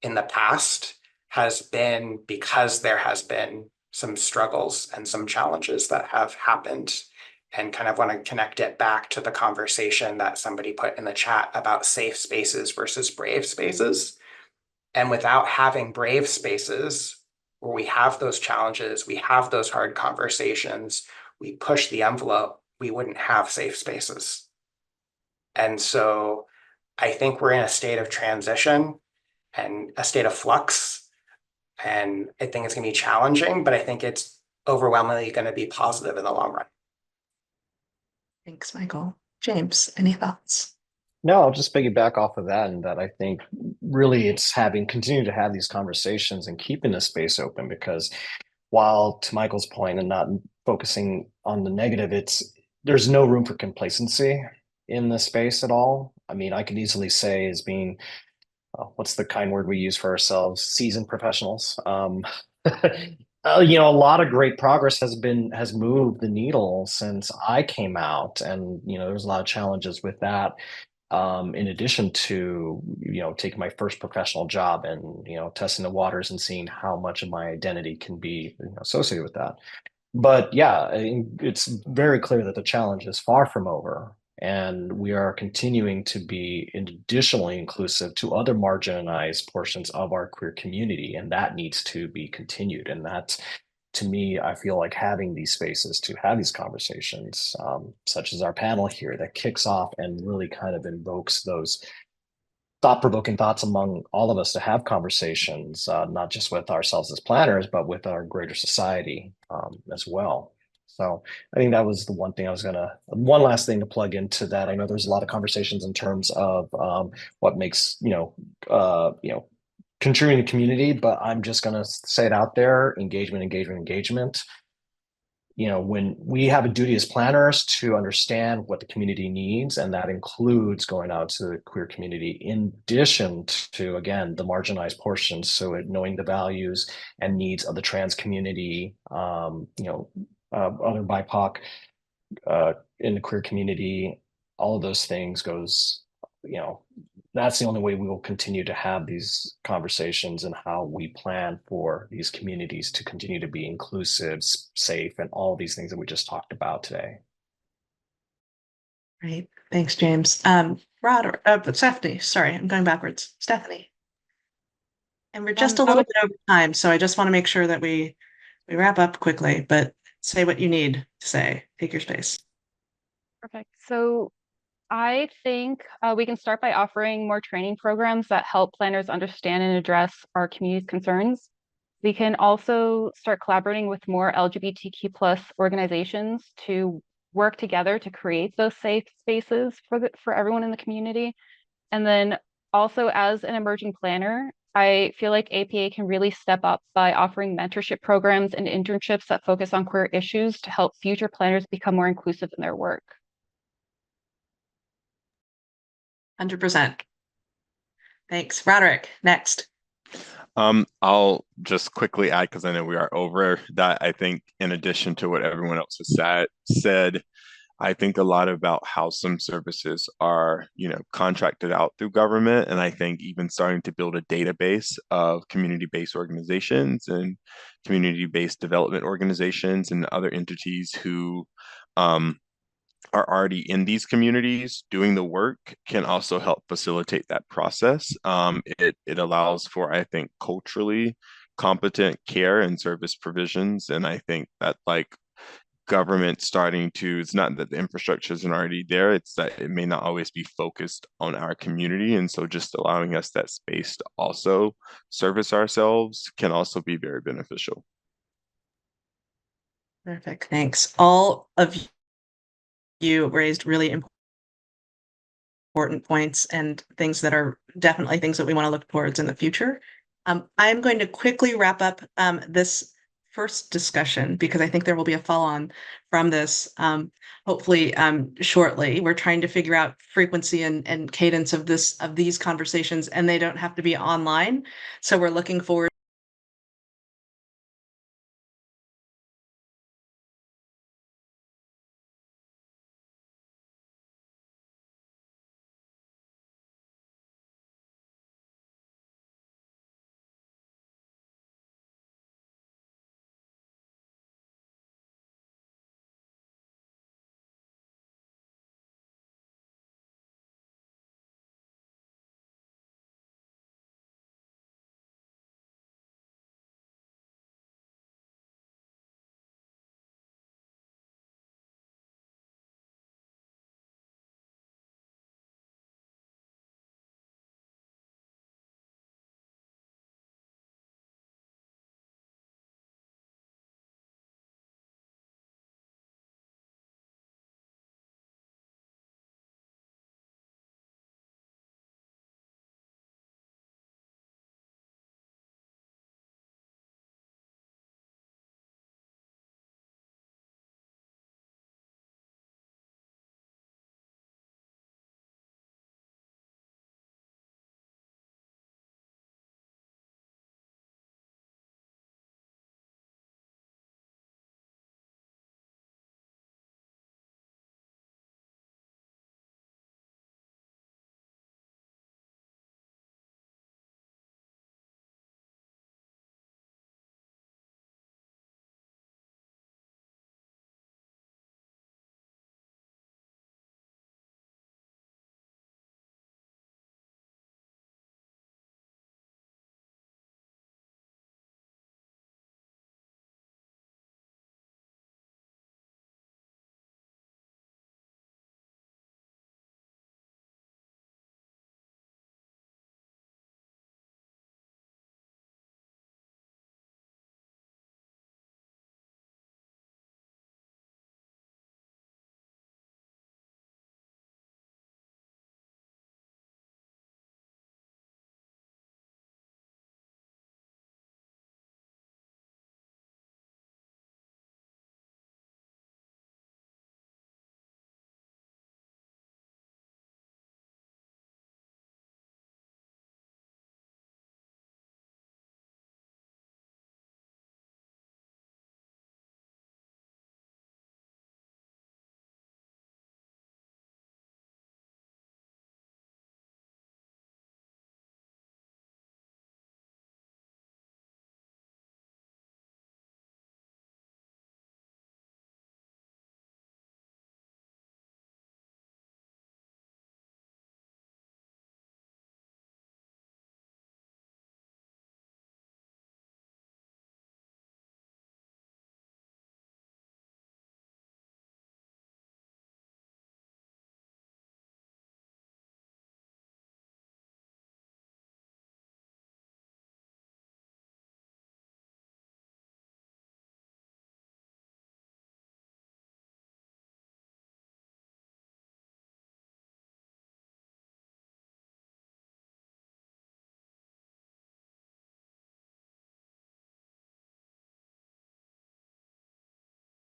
in the past has been because there has been some struggles and some challenges that have happened, and kind of want to connect it back to the conversation that somebody put in the chat about safe spaces versus brave spaces. And without having brave spaces where we have those challenges, we have those hard conversations, we push the envelope, we wouldn't have safe spaces. And so I think we're in a state of transition and a state of flux. And I think it's going to be challenging, but I think it's overwhelmingly going to be positive in the long run. Thanks, Michael. James, any thoughts? No, I'll just piggyback off of that, and that I think really it's continue to have these conversations and keeping the space open, because while, to Michael's point, and not focusing on the negative, there's no room for complacency in the space at all. I mean, I could easily say, as being what's the kind word we use for ourselves, seasoned professionals. A lot of great progress has moved the needle since I came out, and there's a lot of challenges with that. In addition to taking my first professional job and testing the waters and seeing how much of my identity can be associated with that. But yeah, it's very clear that the challenge is far from over, and we are continuing to be additionally inclusive to other marginalized portions of our queer community, and that needs to be continued. And that, to me, I feel like having these spaces to have these conversations, such as our panel here, that kicks off and really kind of invokes those thought-provoking thoughts among all of us to have conversations, not just with ourselves as planners, but with our greater society as well. So I think that was the one last thing to plug into that. I know there's a lot of conversations in terms of what makes, contributing to community, but I'm just going to say it out there: engagement. When we have a duty as planners to understand what the community needs, and that includes going out to the queer community, in addition to, again, the marginalized portions. So knowing the values and needs of the trans community, other BIPOC in the queer community, all of those things goes, that's the only way we will continue to have these conversations, and how we plan for these communities to continue to be inclusive, safe, and all these things that we just talked about today. Great. Thanks, James. Rod, Stephanie, sorry, I'm going backwards. Stephanie. And we're just a little bit over time, so I just want to make sure that we wrap up quickly, but say what you need to say. Take your space. Perfect. So I think we can start by offering more training programs that help planners understand and address our community's concerns. We can also start collaborating with more LGBTQ plus organizations to work together to create those safe spaces for everyone in the community. And then also, as an emerging planner, I feel like APA can really step up by offering mentorship programs and internships that focus on queer issues to help future planners become more inclusive in their work. 100%. Thanks. Roderick, next. I'll just quickly add, because I know we are over, that I think in addition to what everyone else has said, I think a lot about how some services are, contracted out through government. And I think even starting to build a database of community-based organizations and community-based development organizations and other entities who are already in these communities doing the work can also help facilitate that process. It allows for, I think, culturally competent care and service provisions. And I think that government starting to, it's not that the infrastructure isn't already there, it's that it may not always be focused on our community. And so just allowing us that space to also service ourselves can also be very beneficial. Perfect. Thanks. All of you raised really important points and things that are definitely things that we want to look towards in the future. I'm going to quickly wrap up this first discussion because I think there will be a follow-on from this, hopefully shortly. We're trying to figure out frequency and cadence of these conversations, and they don't have to be online. So we're looking forward